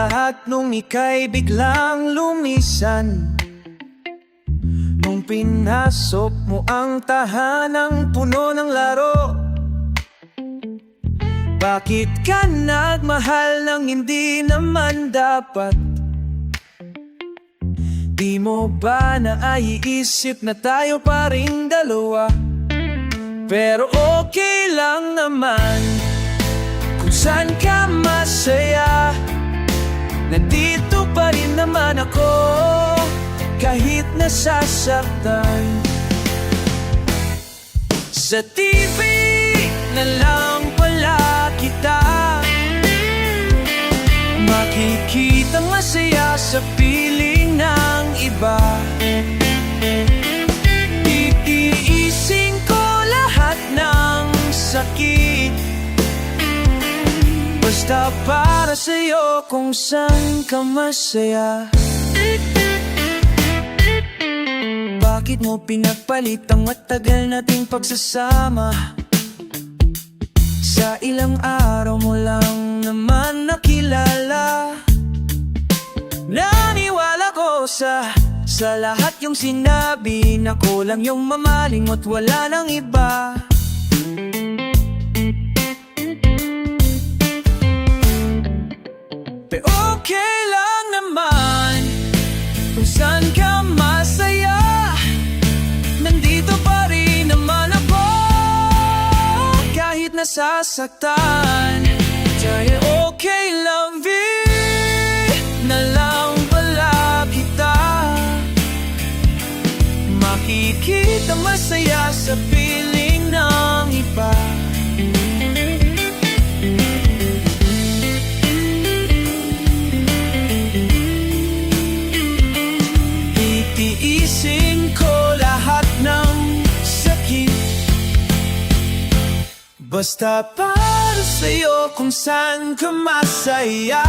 lahat nung ika'y biglang lumisan. Nung pinasok mo ang tahanang puno ng laro, bakit ka nagmahal ng hindi naman dapat? Di mo ba naiisip na tayo pa ring dalawa? Pero okay lang naman kung saan ka masaya. Nandito pa rin naman ako kahit nasasaktan. Sa TV na lang pala kita makikita masaya sa piling ng iba. Titiisin ko lahat ng sakit, basta para sa'yo kung saan ka masaya. Bakit mo pinagpalit ang matagal nating pagsasama? Sa ilang araw mo lang naman nakilala. Naniwala ko sa lahat yung sinabi, na ko lang yung mamaling mo't wala nang iba. Pero okay lang naman kung saan ka masaya. Nandito pa rin naman ako kahit nasasaktan. Dahil okay lang, na lang pala kita makikita masaya sa piling ng iba. Titiisin ko lahat ng sakit, basta para sa'yo kung saan ka masaya.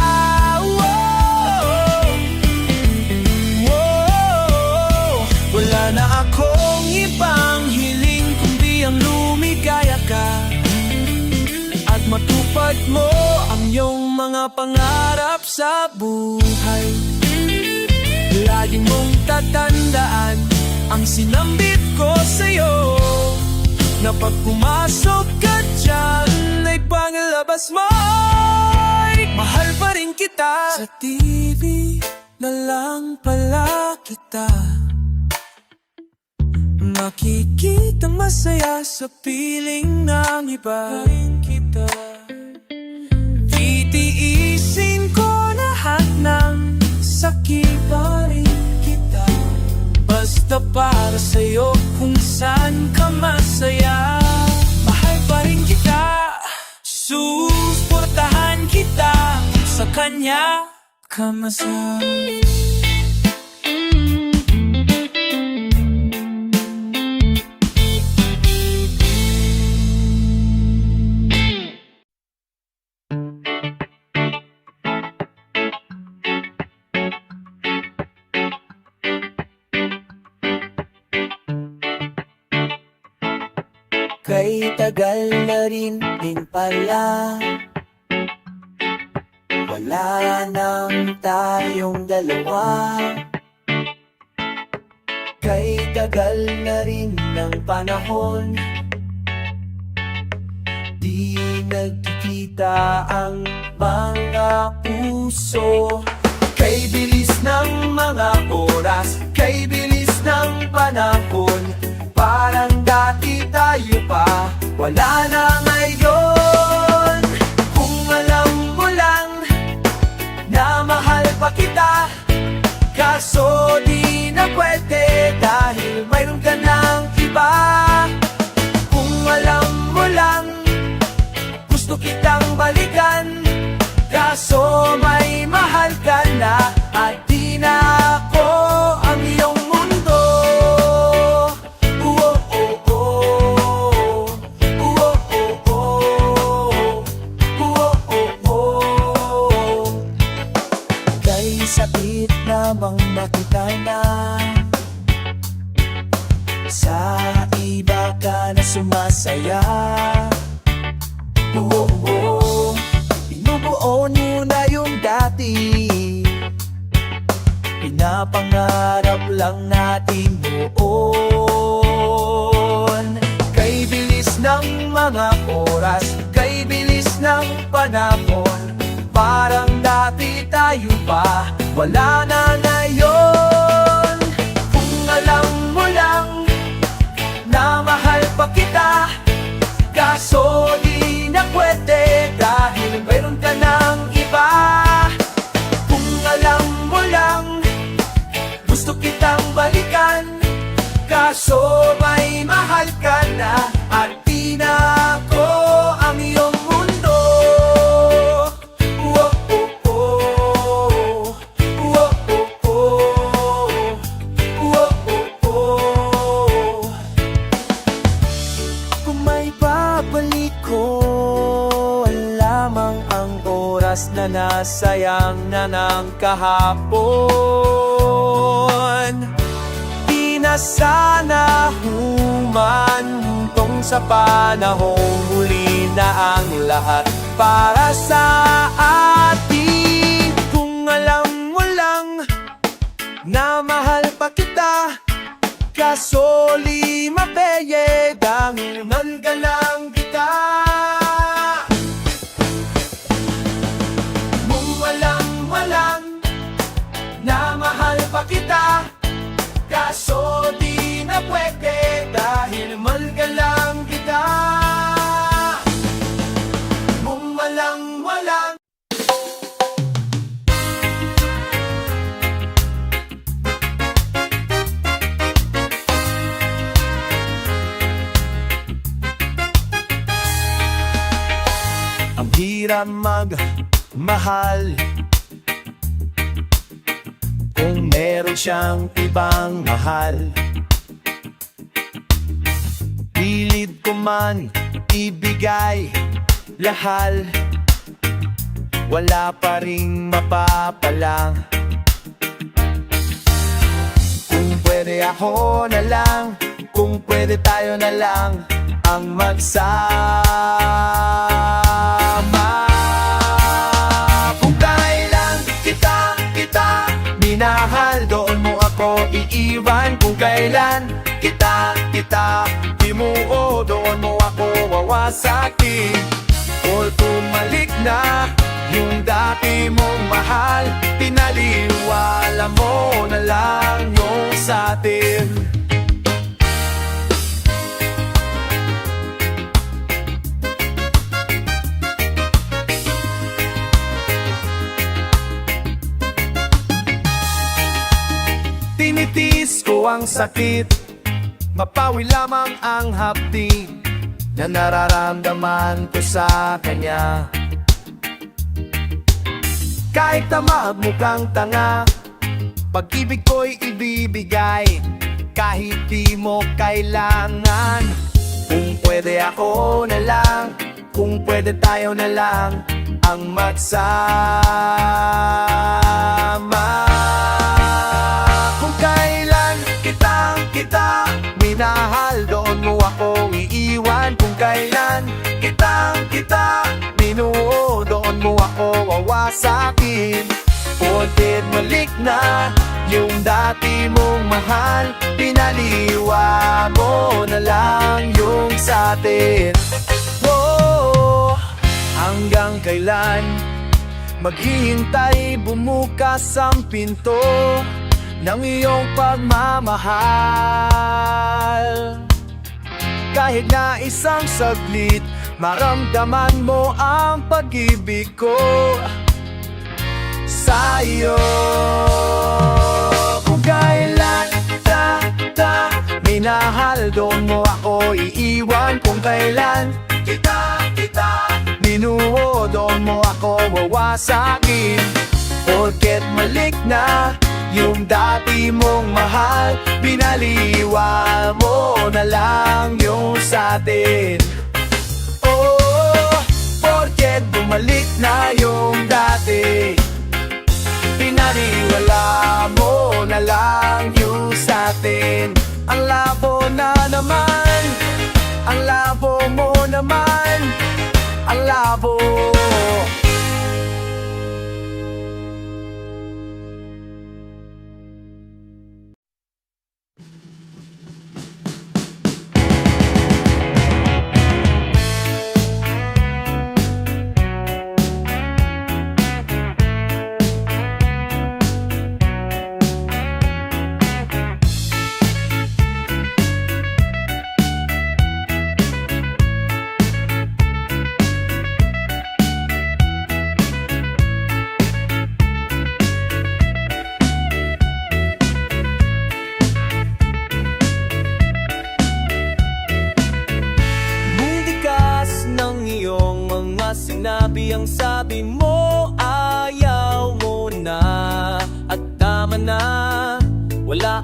Wala na akong ibang hiling kundi ang lumigaya ka at matupad mo ang iyong mga pangarap sa buhay. Lagi mong tatandaan ang sinambit ko sa'yo, na pag pumasok ka dyan ay panglabas mo ay mahal pa rin kita. Sa TV na lang pala kita makikita masaya sa piling ng iba. Titiisin ko lahat ng sakit pa rin kita, basta para sa'yo kung saan ka masaya. Mahal pa rin kita, susuportahan kita sa kanya ka masaya. Kay tagal na rin din pala, wala nang tayong dalawa. Kay tagal na rin ng panahon, di nagkikita ang mga puso. Kay bilis ng mga oras, kay bilis ng panahon, parang dati tayo pa, wala na ngayon. Kung alam mo lang na mahal pa kita, kaso di na pwede dahil mayroon ka ng iba. Kung alam mo lang gusto kitang balikan, kaso may mahal ka na at di na ako ang iyong mundo. Sakit namang nakita na sa iba ka na sumasaya. Binubuo mo na yung dati mga pangarap lang natin noon. Kay bilis ng mga oras, kay bilis ng panahon, parang dati tayo pa, wala na ngayon. Kung alam mo lang na mahal pa kita, kaso di na pwede dahil meron ka ng iba. Kung alam mo lang, gusto kitang balikan, kaso may mahal ka na at di na ako ang iyong mundo. Oh, oh, oh. Oh, oh, oh. Oh, oh, oh. Kung may babalik ko lamang ang oras na nasayang na ng kahapon, di na sana humantong sa panahong huli na ang lahat para sa atin. Kung alam mo lang na mahal pa kita, kaso lima peye dahil ka lang kita. Kung alam mo lang na mahal pa kita, kaso di na pwede dahil ka lang kita. Kung alam mo lang. Ang hirap magmahal kung meron siyang ibang mahal. Pilit ko man ibigay lahal, wala pa ring mapapala. Kung pwede ako na lang, kung pwede tayo na lang ang magsama. Kung kailan kita minahal, doon mo ako iiwan. Kung kailan kita bimuo, doon mo ako wawasakin. O tumalik na yung dati mong mahal, pinaliwala mo na lang yung satin. Tinitiis ko ang sakit, mapawi lamang ang hapdi na nararamdaman ko sa kanya. Kahit na magmukhang tanga, pag-ibig ko'y ibibigay kahit di mo kailangan. Kung pwede ako na lang, kung pwede tayo na lang ang magsama. Kung kailan kita minahal, doon mo ako iiwan. Kung kailan kita binuo, doon mo ako wawasakin. Porket malik na yung dati mong mahal, pinaliwa mo na lang yung satin. Oh, hanggang kailan maghihintay bumukas ang pinto ng iyong pagmamahal? Kahit na isang saglit, maramdaman mo ang pag-ibig ko sa iyo. Kung kailan minahal, doon mo ako iiwan. Kung kailan kita binuo, doon mo ako wawasakin. Porket malik na yung dati mong mahal, pinaliwa mo na lang yung satin. Oh, porket bumalik na yung dati, pinaliwala mo na lang yung satin. Ang labo na naman, ang labo mo naman, ang labo.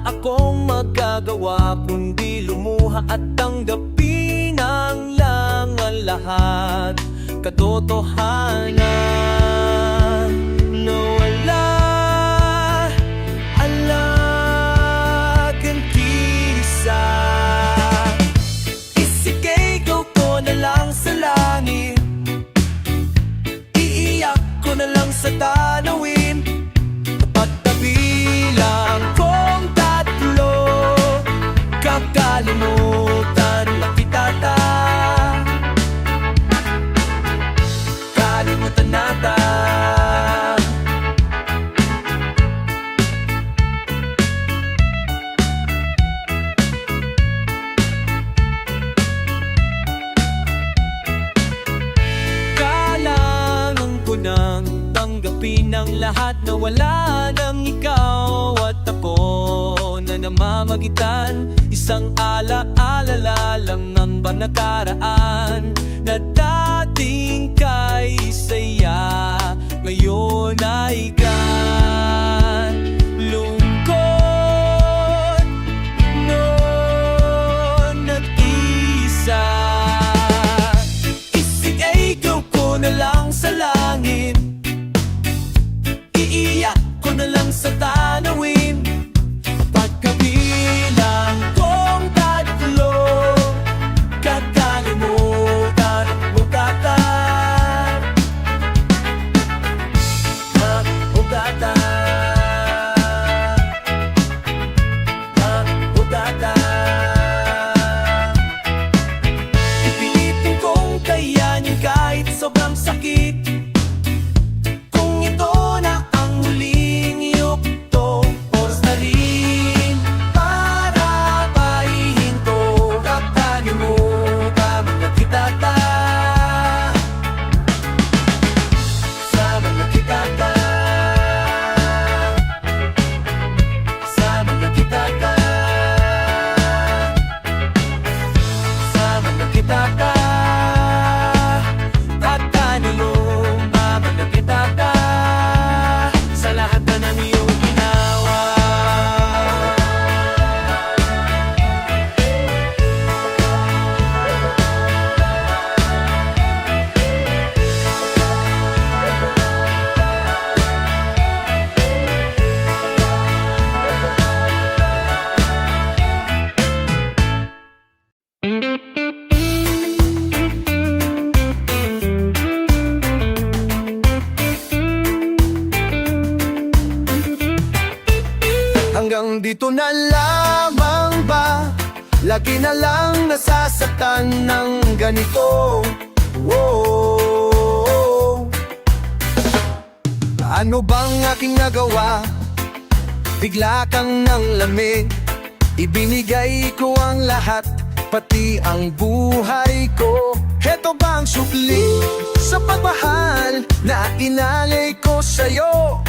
akong magagawa kundi lumuha at tanggapin ang lang ang lahat katotohanan na wala alagang kisa. Isigaw ko na lang sa langit, iiyak ko na lang sa tanawin, pagkabilang kong tatlo, kakalimutan na kitata, kalimutan nata. Kailangan ko nang tanggapin ang lahat na wala nang ikaw at ako na namamagitan. Isang ala-alala lang ang ba nakaraan na dating kay saya, ngayon ay lungkot noon nag-isa. Isigaw ko na lang sa langit, iiyak ko na lang sa tanawin, pagkabilang kong tatlo, kakalimutan mo tata, mo tata, mo tata. Ipilitin kong kayanin kahit sobrang sakit, kung ito na ang huling yugto, oras na rin para pahihinto, kakalimutan na kitata, sama na kitata, sama na kitata, sama na kitata, kakalimutan na kitata, sa lahat na ng iyong ginawa. Hanggang dito na lamang ba? Lagi na lang nasasaktan ng ganito. Whoa. Ano bang aking nagawa? Bigla kang nang lamig, ibinigay ko ang lahat, pati ang buhay ko. Heto bang supli sa pagmahal na inalay ko sa'yo?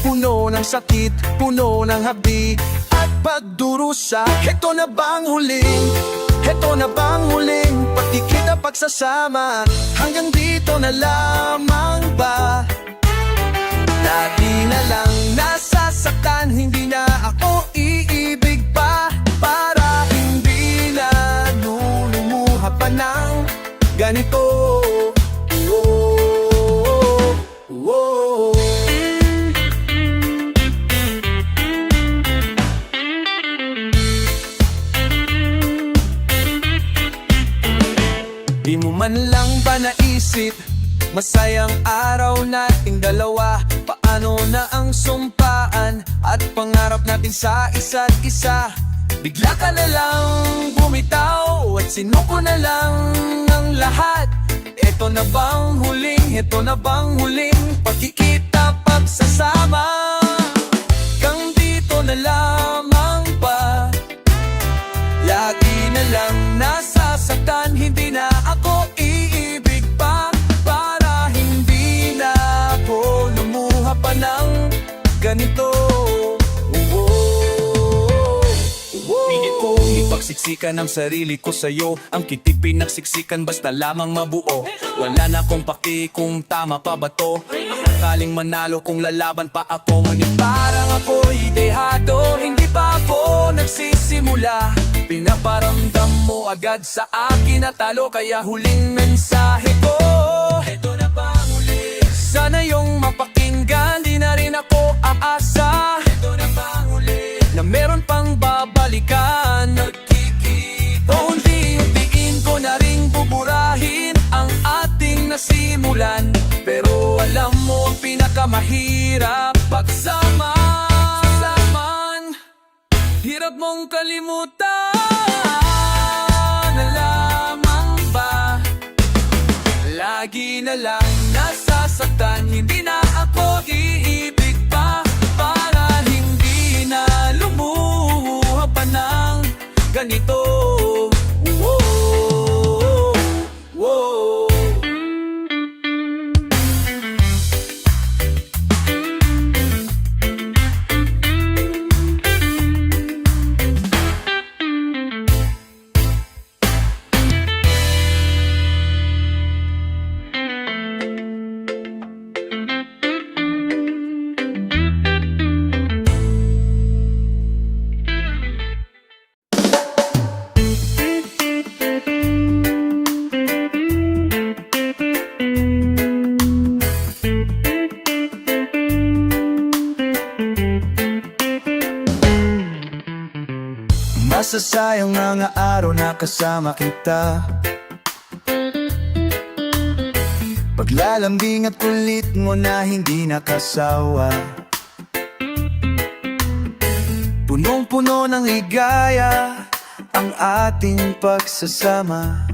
Puno ng sakit, puno ng habi at pagdurusa. Heto na bang huling, heto na bang huling pati kita pagsasama? Hanggang dito na lamang ba? Lagi na lang nasasaktan, hindi na ako iibig pa, para hindi na lulumuha pa ng ganito. Whoa, whoa. Di mo man lang ba naisip, masayang araw nating dalawa? Paano na ang sumpaan at pangarap natin sa isa't isa? Bigla ka na lang bumitaw at sinuko na lang ang lahat. Ito na bang huling, ito na bang huling pagkikita, pagsasama? Hanggang dito na lamang ba? Lagi na lang nasasaktan, hindi na ako iibig pa, para hindi na ako lumuha pa ng ganito. Pilit kong ipagsiksikan ang sarili ko sa'yo, ang kitip pinaksiksikan basta lamang mabuo. Wala na akong paki kung tama pa ba to. sakaling manalo kung lalaban pa ako. Ngunit parang ako'y dehado, hindi pa ako nagsisimula. Pinaparamdam mo agad sa akin na talo, kaya huling mensahe ko, eto na ba muli? Sana yung mapakinggan, di na rin ako aasa. Eto na ba muli? Na meron pang babalikan. Nagkikita unti-untiin ko na ring buburahin ang ating nasimulan. Pero alam mo ang pinakamahirap, pagsaman. Hirap mong kalimutan na lamang ba? Lagi na lang nasasaktan, hindi na ako iibig pa. Para hindi na lumuha pa ng ganito. Whoa, whoa. Masasayang mga araw na kasama kita. Paglalambing at kulit mo na hindi nakasawa. Punong-puno ng ligaya ang ating pagsasama,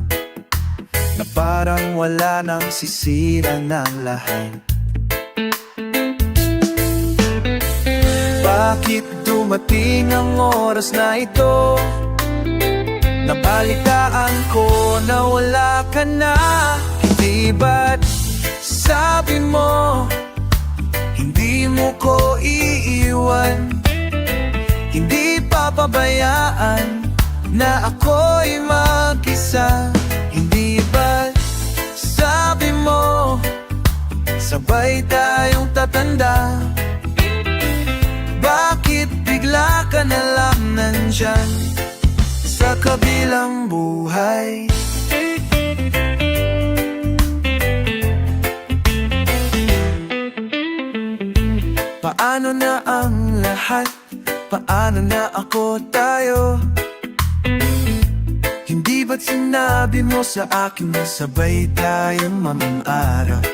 na parang wala nang sisira ng lahat. Bakit dumating ang oras na ito? Nabalitaan ko na wala ka na. Hindi ba't sabi mo hindi mo ko iiwan? Hindi papabayaan na ako'y mag-isa. Hindi ba't sabi mo sabay tayong tatanda? Bakit bigla ka na lang nandyan sa kabilang buhay? Paano na ang lahat? Paano na ako tayo? Hindi ba't sinabi mo sa akin na sabay tayong mamang-araw?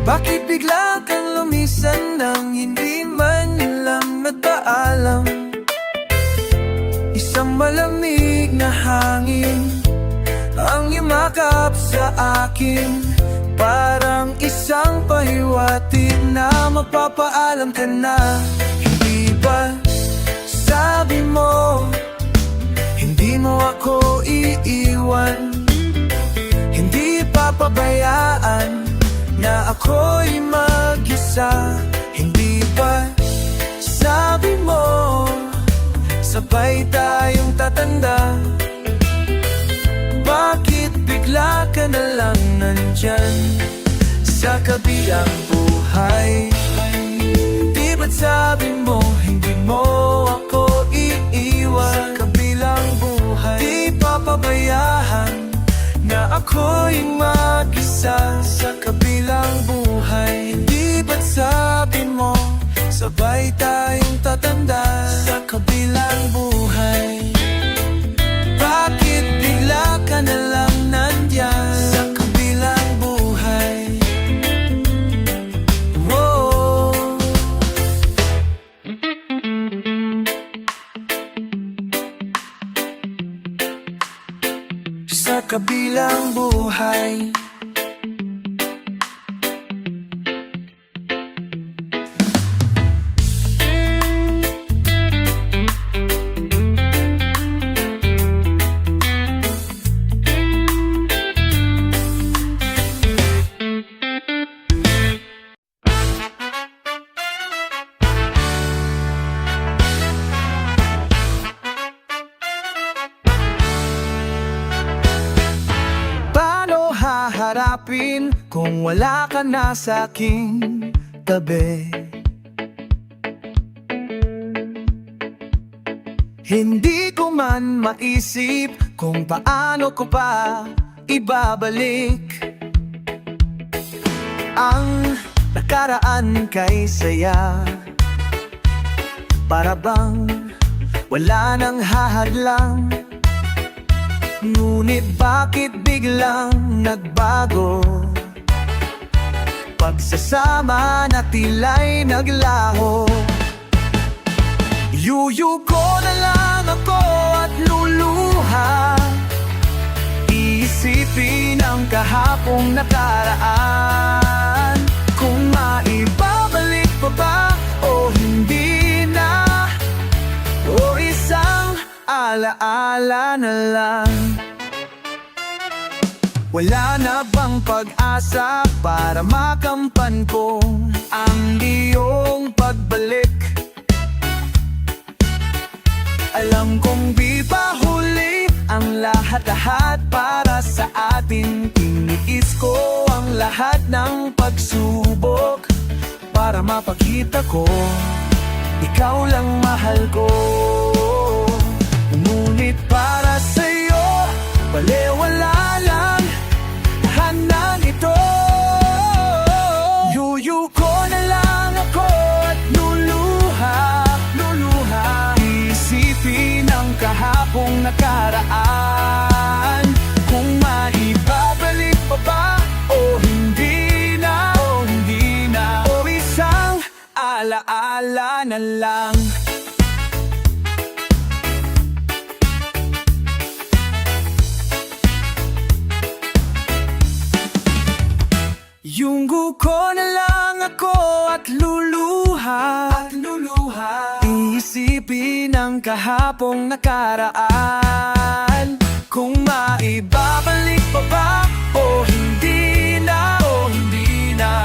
Bakit bigla kang lumisan nang hindi man lang nagpaalam? Isang malamig na hangin ang yumakap sa akin, parang isang pahiwatig na magpapaalam ka na. Hindi ba sabi mo hindi mo ako iiwan? Hindi papabayaan na ako'y mag-isa. Hindi ba sabi mo sabay tayong tatanda? Bakit bigla ka na lang nandyan sa kabilang buhay? Di ba't sabi mo hindi mo ako iiwan? Sa kabilang buhay, di papabayaan na ako'y mag-isa sa kabilang buhay. Hindi ba't sabi mo sabay tayong tatanda sa kabilang buhay? Bakit bigla ka na lang nandyan sa kabilang buhay? Whoa. Sa kabilang buhay. hanapin kung wala ka na sa aking tabi. Hindi ko man maisip kung paano ko pa ibabalik ang nakaraan kay saya. Para bang wala nang hahadlang, ngunit bakit biglang nagbago? Pagsasama na tila'y naglaho. Yuyuko na lang ako at luluha, iisipin ang kahapong nakaraan, kung maibabalik pa ba o hindi na, o isang alaala na lang. Wala na bang pag-asa para makampan ko ang iyong pagbalik? Alam kong di pa huli ang lahat-lahat para sa atin. Tiniis ko ang lahat ng pagsubok para mapakita ko ikaw lang mahal ko. Ngunit para sa'yo, baliwala lang tahanan ito. Yuyuko na lang ako at luluha, isipin ang kahapong nakaraan, kung maibabalik pa ba o hindi na, o isang alaala na lang. Yunggo ko na lang ako at luluha, iisipin ang kahapong nakaraan, kung maibabalik pa ba o hindi na,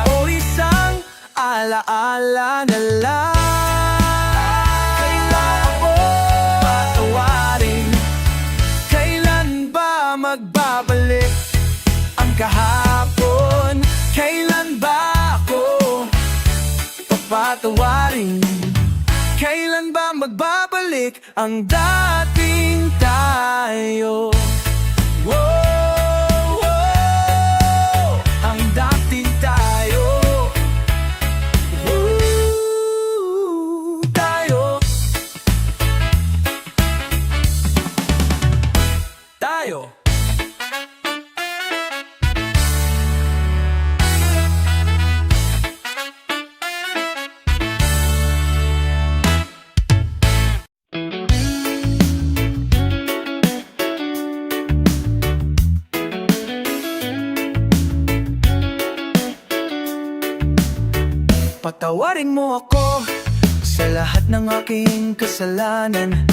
o isang alaala na lang. Kailan ako patawarin? Kailan ba magbabalik ang kahapon? Kailan ba ako papatawarin? Kailan ba magbabalik ang dating tayo? Wow, wow, ang dating tayo. Tayo. Patawarin mo ako sa lahat ng aking kasalanan.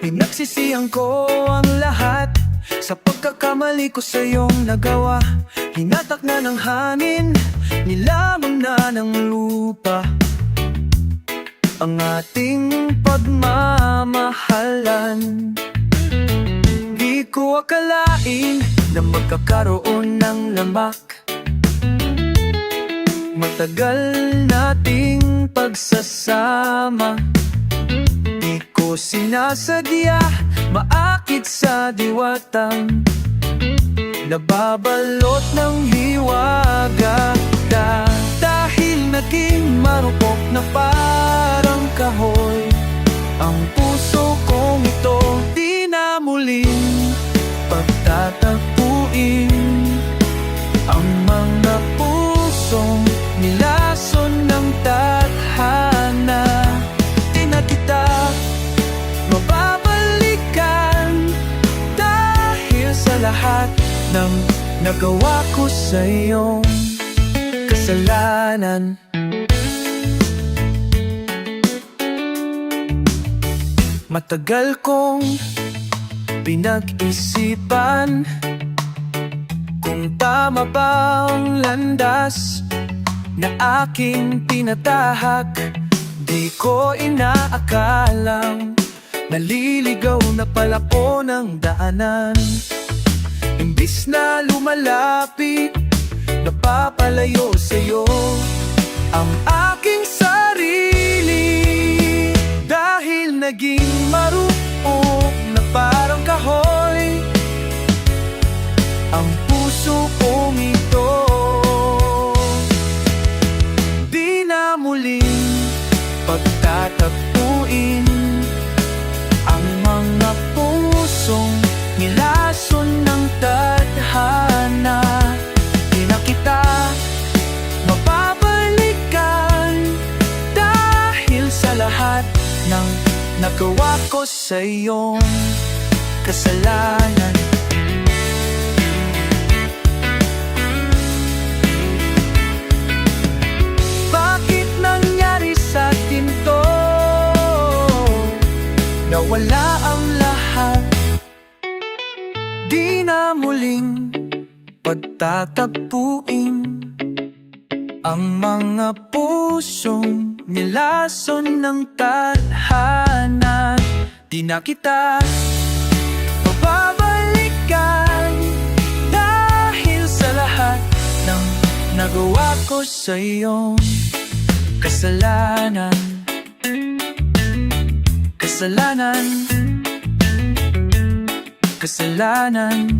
Pinagsisihan ko ang lahat sa pagkakamali ko sa iyong nagawa. Hinatak na ng hangin, nilamon na ng lupa ang ating pagmamahalan. Di ko akalain na magkakaroon ng lamak. Matagal nating pagsasama, di ko sinasadya, maakit sa diwatang nababalot ng hiwaga. Dahil naging marupok na parang kahoy ang puso kong ito, di na muling pagtatagpuin ang mga pusong nilason ng tadhana. Di na kita mababalikan dahil sa lahat ng nagawa ko sa iyong kasalanan. Matagal kong pinag-isipan kung tama ba ang landas na aking tinatahak. Di ko inaakalang naliligaw na pala po ng daanan. Imbis na lumalapit, napapalayo sa'yo ang aking sarili. Dahil naging marupok na parang kahoy ang puso kong ito. Di na muling pagtatagpuin ang mga pusong nilason ng tadhana. Di na kita mababalikan dahil sa lahat ng nagawa ko sa iyong kasalanan. Bakit nangyari sa atin to? Nawala ang lahat. Di na muling pagtatagpuin ang mga pusong nilason ng tadhana. Di na kita mababalikan dahil sa lahat ng nagawa ko sa iyong kasalanan. Kasalanan, kasalanan.